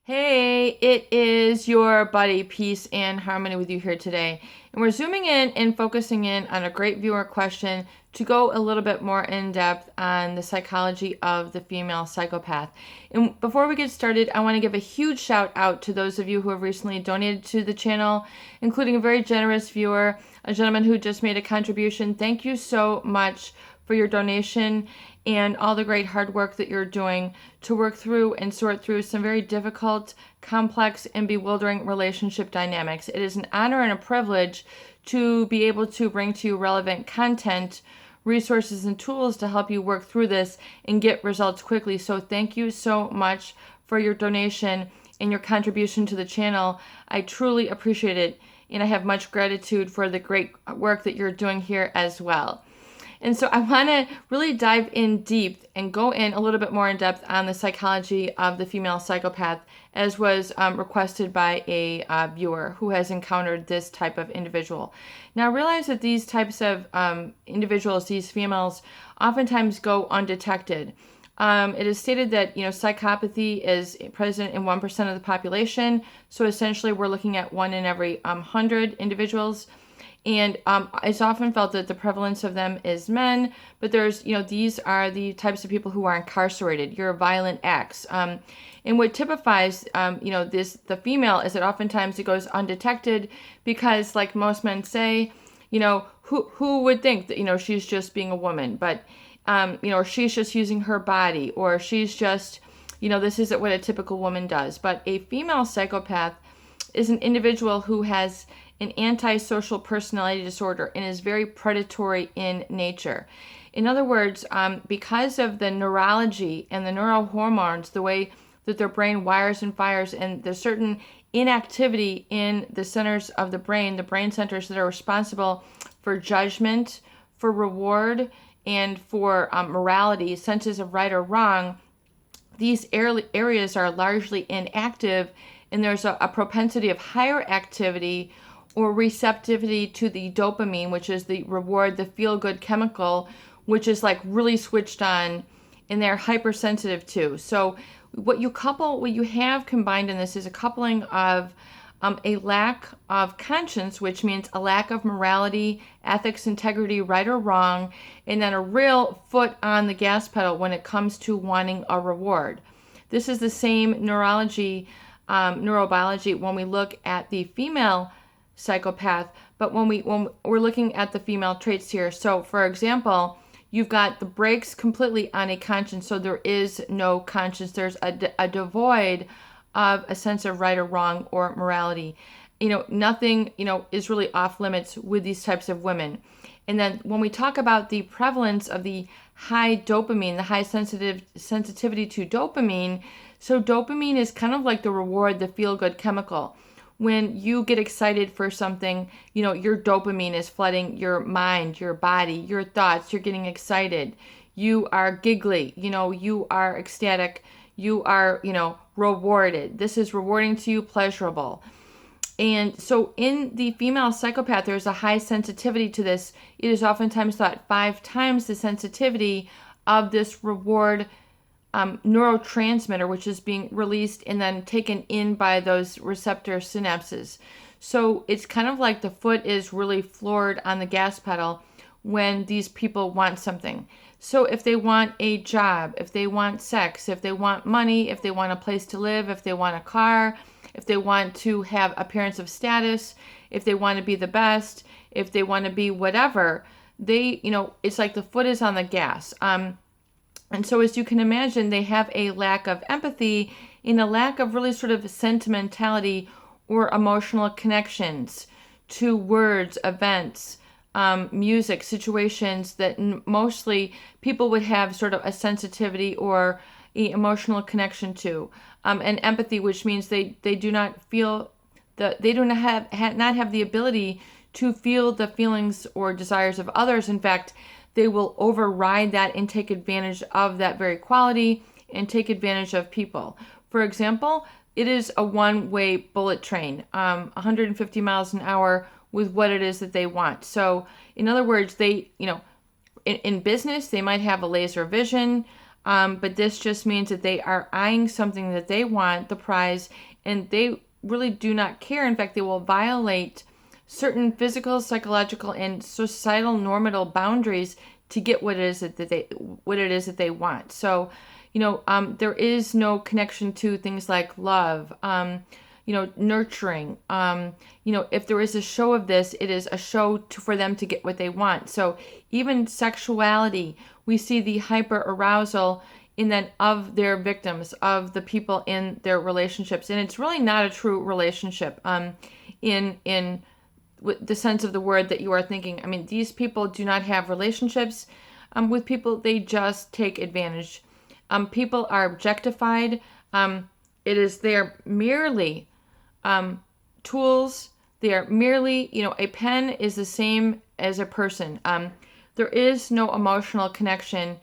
Hey, it is your buddy, Peace and Harmony with you here today. And we're zooming in and focusing in on a great viewer question to go a little bit more in depth on the psychology of the female psychopath. And before we get started, I want to give a huge shout out to those of you who have recently donated to the channel, including a very generous viewer, a gentleman who just made a contribution. Thank you so much for your donation and all the great hard work that you're doing to work through and sort through some very difficult, complex, and bewildering relationship dynamics. It is an honor and a privilege to be able to bring to you relevant content, resources, and tools to help you work through this and get results quickly. So thank you so much for your donation and your contribution to the channel. I truly appreciate it, and I have much gratitude for the great work that you're doing here as well. And so I want to really dive in deep and go in a little bit more in depth on the psychology of the female psychopath, as was requested by a viewer who has encountered this type of individual. Now, realize that these types of individuals, these females, oftentimes go undetected. It is stated that psychopathy is present in 1% of the population. So essentially, we're looking at 1 in every 100 individuals. And it's often felt that the prevalence of them is men, but there's, these are the types of people who are incarcerated, your violent acts. And what typifies, the female is that oftentimes it goes undetected because, like most men say, who would think that, she's just being a woman, but, or she's just using her body, or she's just, this isn't what a typical woman does. But a female psychopath is an individual who has an antisocial personality disorder and is very predatory in nature. In other words, because of the neurology and the neurohormones, the way that their brain wires and fires, and there's certain inactivity in the centers of the brain centers that are responsible for judgment, for reward, and for morality, senses of right or wrong, these areas are largely inactive, and there's a propensity of higher activity or receptivity to the dopamine, which is the reward, the feel-good chemical, which is like really switched on, and they're hypersensitive to. So what you have combined in this is a coupling of a lack of conscience, which means a lack of morality, ethics, integrity, right or wrong, and then a real foot on the gas pedal when it comes to wanting a reward. This is the same neurobiology when we look at the female psychopath, but when we're looking at the female traits here. So for example, you've got the brakes completely on a conscience, so there is no conscience. There's a devoid of a sense of right or wrong or morality. Nothing is really off limits with these types of women. And then when we talk about the prevalence of the high dopamine, the high sensitivity to dopamine, so dopamine is kind of like the reward, the feel-good chemical. When you get excited for something, your dopamine is flooding your mind, your body, your thoughts. You're getting excited. You are giggly. You are ecstatic. You are, rewarded. This is rewarding to you, pleasurable. And so in the female psychopath, there's a high sensitivity to this. It is oftentimes thought 5 times the sensitivity of this reward neurotransmitter, which is being released and then taken in by those receptor synapses. So it's kind of like the foot is really floored on the gas pedal when these people want something. So if they want a job, if they want sex, if they want money, if they want a place to live, if they want a car, if they want to have appearance of status, if they want to be the best, if they want to be whatever, it's like the foot is on the gas. And so as you can imagine, they have a lack of empathy and a lack of really sort of sentimentality or emotional connections to words, events, music, situations that mostly people would have sort of a sensitivity or an emotional connection to. And empathy, which means they do not feel, they do not have the ability to feel the feelings or desires of others. In fact, they will override that and take advantage of that very quality and take advantage of people. For example, it is a one-way bullet train, 150 miles an hour with what it is that they want. So in other words, they, in business, they might have a laser vision. But this just means that they are eyeing something that they want, the prize, and they really do not care. In fact, they will violate certain physical, psychological, and societal normative boundaries to get what it is that they want. So, there is no connection to things like love, nurturing. If there is a show of this, it is a show for them to get what they want. So even sexuality, we see the hyper arousal of their victims, of the people in their relationships, and it's really not a true relationship. In the sense of the word that you are thinking. I mean, these people do not have relationships with people. They just take advantage. People are objectified. They're merely tools. They are merely, a pen is the same as a person. There is no emotional connection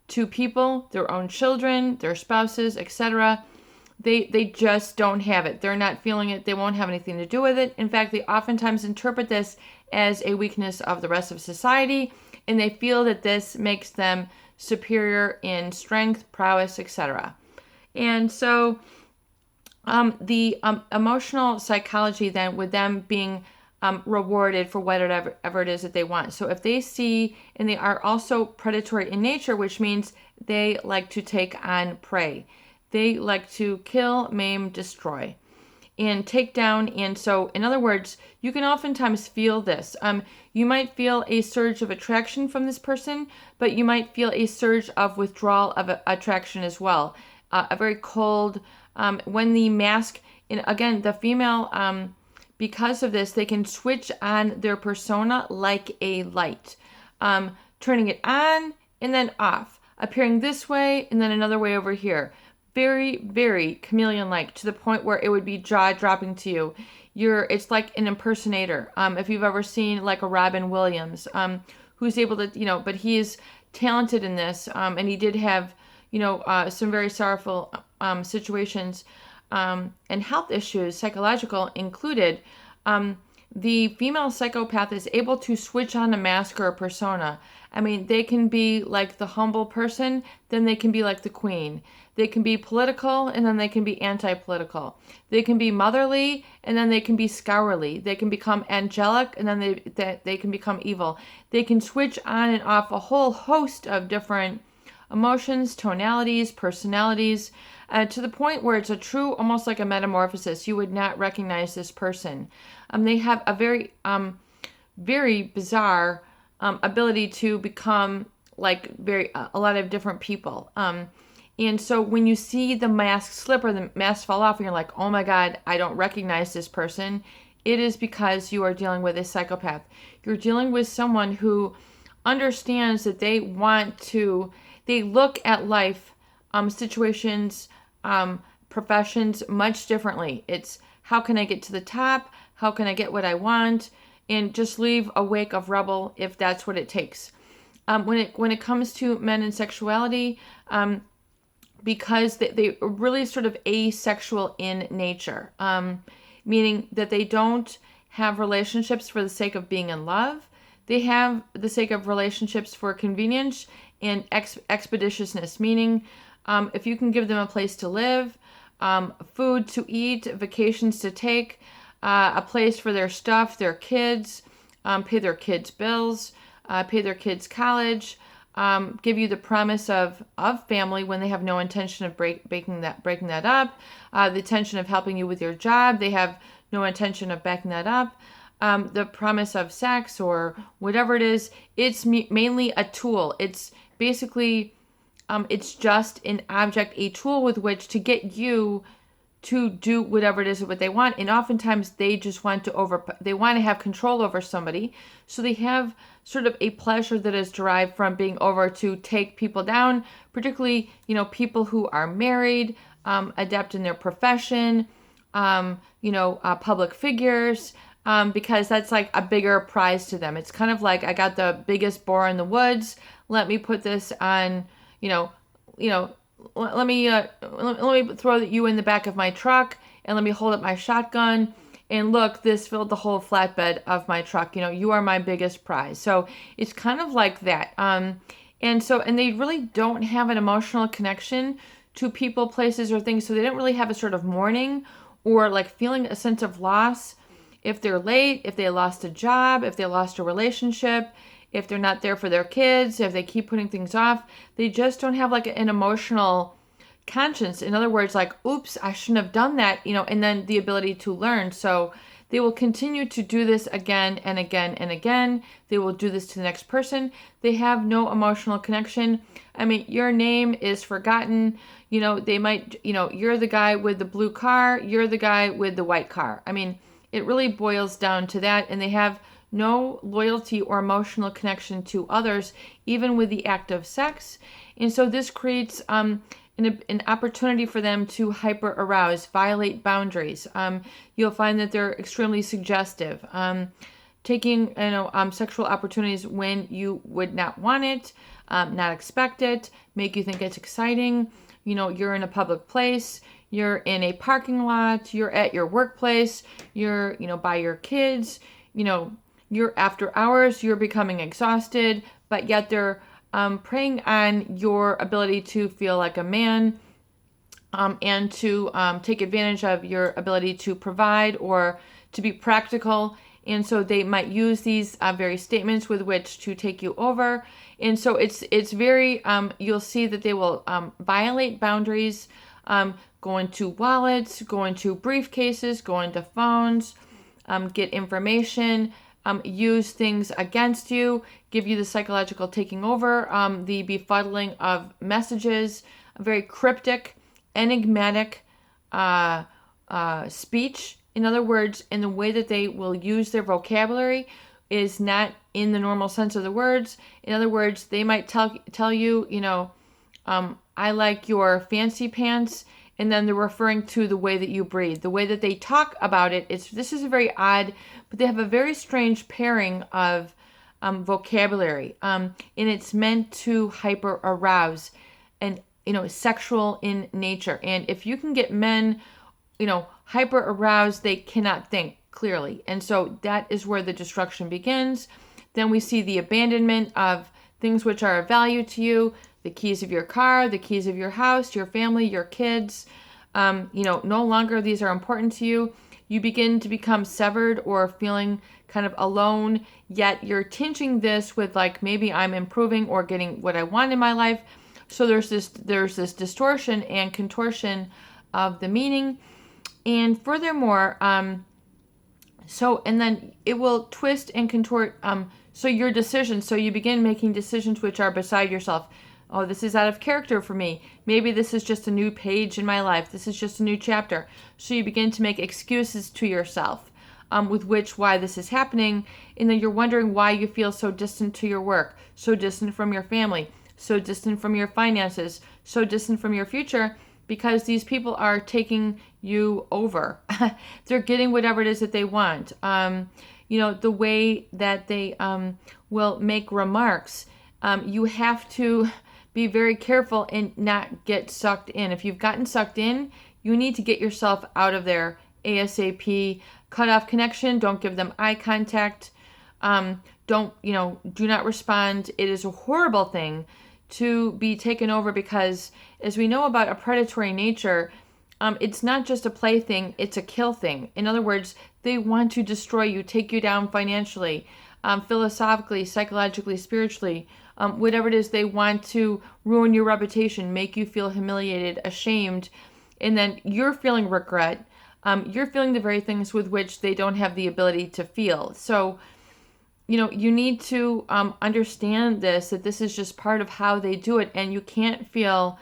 to people, their own children, their spouses, etc. They just don't have it. They're not feeling it. They won't have anything to do with it. In fact, they oftentimes interpret this as a weakness of the rest of society, and they feel that this makes them superior in strength, prowess, etc. And so the emotional psychology then, with them being rewarded for whatever it is that they want. So if they see, and they are also predatory in nature, which means they like to take on prey. They like to kill, maim, destroy, and take down. And so, in other words, you can oftentimes feel this. You might feel a surge of attraction from this person, but you might feel a surge of withdrawal of attraction as well. A very cold, when the mask, and again, the female, because of this, they can switch on their persona like a light, turning it on and then off, appearing this way and then another way over here. Very, very chameleon-like, to the point where it would be jaw-dropping to you. It's like an impersonator. If you've ever seen like a Robin Williams, who's able to, but he is talented in this, and he did have, some very sorrowful situations and health issues, psychological included. The female psychopath is able to switch on a mask or a persona. I mean, they can be like the humble person, then they can be like the queen. They can be political, and then they can be anti-political. They can be motherly, and then they can be scourly. They can become angelic, and then they can become evil. They can switch on and off a whole host of different emotions, tonalities, personalities, to the point where it's a true, almost like a metamorphosis. You would not recognize this person. They have a very, very bizarre ability to become like a lot of different people. And so when you see the mask slip or the mask fall off and you're like, oh my God, I don't recognize this person, it is because you are dealing with a psychopath. You're dealing with someone who understands that they look at life, situations, professions much differently. It's how can I get to the top? How can I get what I want? And just leave a wake of rubble if that's what it takes. When it comes to men and sexuality, because they are really sort of asexual in nature, meaning that they don't have relationships for the sake of being in love. They have the sake of relationships for convenience and expeditiousness, meaning if you can give them a place to live, food to eat, vacations to take, a place for their stuff, their kids, pay their kids' bills, pay their kids' college, give you the promise of family when they have no intention of breaking that up, the intention of helping you with your job, they have no intention of backing that up, the promise of sex or whatever it is. It's mainly a tool. It's basically, it's just an object, a tool with which to get you to do whatever it is what they want. And oftentimes they just want they want to have control over somebody. So they have sort of a pleasure that is derived from being over to take people down, particularly, people who are married, adept in their profession, public figures, because that's like a bigger prize to them. It's kind of like, I got the biggest boar in the woods. Let me put this on, let me throw you in the back of my truck and let me hold up my shotgun and look, this filled the whole flatbed of my truck. You are my biggest prize. So it's kind of like that. And And they really don't have an emotional connection to people, places, or things. So they don't really have a sort of mourning or like feeling a sense of loss if they're late, if they lost a job, if they lost a relationship, if they're not there for their kids, if they keep putting things off. They just don't have like an emotional conscience. In other words, like, oops, I shouldn't have done that, and then the ability to learn. So they will continue to do this again and again and again. They will do this to the next person. They have no emotional connection. I mean, your name is forgotten. They might, you're the guy with the blue car. You're the guy with the white car. I mean, it really boils down to that. And they have no loyalty or emotional connection to others, even with the act of sex. And so this creates an opportunity for them to hyper arouse, violate boundaries. You'll find that they're extremely suggestive, taking sexual opportunities when you would not want it, not expect it, make you think it's exciting. You're in a public place, you're in a parking lot, you're at your workplace, you're by your kids, you're after hours, you're becoming exhausted, but yet they're preying on your ability to feel like a man, and to take advantage of your ability to provide or to be practical. And so they might use these very statements with which to take you over. And so it's very, you'll see that they will violate boundaries, go into wallets, go into briefcases, go into phones, get information, use things against you, give you the psychological taking over, the befuddling of messages, a very cryptic, enigmatic speech. In other words, in the way that they will use their vocabulary is not in the normal sense of the words. In other words, they might tell you, I like your fancy pants, and then they're referring to the way that you breathe. The way that they talk about it, this is very odd, but they have a very strange pairing of vocabulary, and it's meant to hyper arouse and sexual in nature. And if you can get men, hyper aroused, they cannot think clearly, and so that is where the destruction begins. Then we see the abandonment of things which are of value to you, the keys of your car, the keys of your house, your family, your kids. No longer these are important to you. You begin to become severed or feeling kind of alone, yet you're tinging this with like, maybe I'm improving or getting what I want in my life. So there's this distortion and contortion of the meaning. And furthermore, and then it will twist and contort, so your decisions, so you begin making decisions which are beside yourself. Oh, this is out of character for me. Maybe this is just a new page in my life. This is just a new chapter. So you begin to make excuses to yourself, with why this is happening. And then you're wondering why you feel so distant to your work, so distant from your family, so distant from your finances, so distant from your future, because these people are taking you over. They're getting whatever it is that they want. The way that they will make remarks, you have to be very careful and not get sucked in. If you've gotten sucked in, you need to get yourself out of there ASAP. Cut off connection. Don't give them eye contact. Do not respond. It is a horrible thing to be taken over, because as we know about a predatory nature, it's not just a play thing, it's a kill thing. In other words, they want to destroy you, take you down financially, philosophically, psychologically, spiritually, whatever it is. They want to ruin your reputation, make you feel humiliated, ashamed, and then you're feeling regret. You're feeling the very things with which they don't have the ability to feel. So, you need to understand that this is just part of how they do it, and you can't feel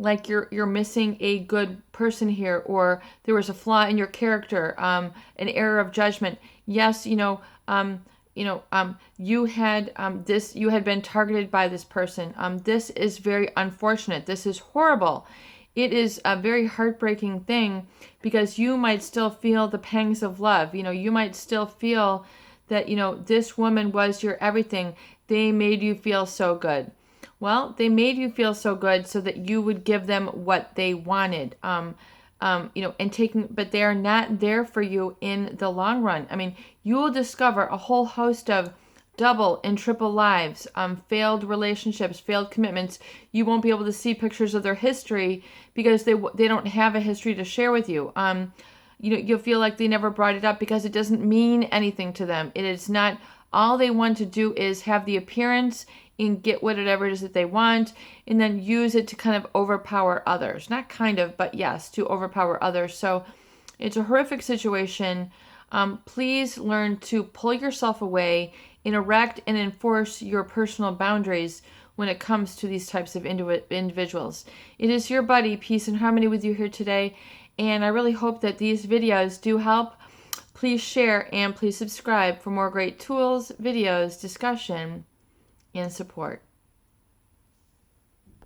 like you're missing a good person here, or there was a flaw in your character, an error of judgment. Yes, you had you had been targeted by this person. This is very unfortunate. This is horrible. It is a very heartbreaking thing, because you might still feel the pangs of love. You might still feel that, this woman was your everything. They made you feel so good. Well, they made you feel so good so that you would give them what they wanted, but they are not there for you in the long run. I mean, you will discover a whole host of double and triple lives, failed relationships, failed commitments. You won't be able to see pictures of their history because they don't have a history to share with you. You'll feel like they never brought it up because it doesn't mean anything to them. It is not, all they want to do is have the appearance and get whatever it is that they want, and then use it to kind of overpower others. Not kind of, but yes, to overpower others. So it's a horrific situation. Please learn to pull yourself away and erect and enforce your personal boundaries when it comes to these types of individuals. It is your buddy, Peace and Harmony, with you here today, and I really hope that these videos do help. Please share and please subscribe for more great tools, videos, discussion, and support.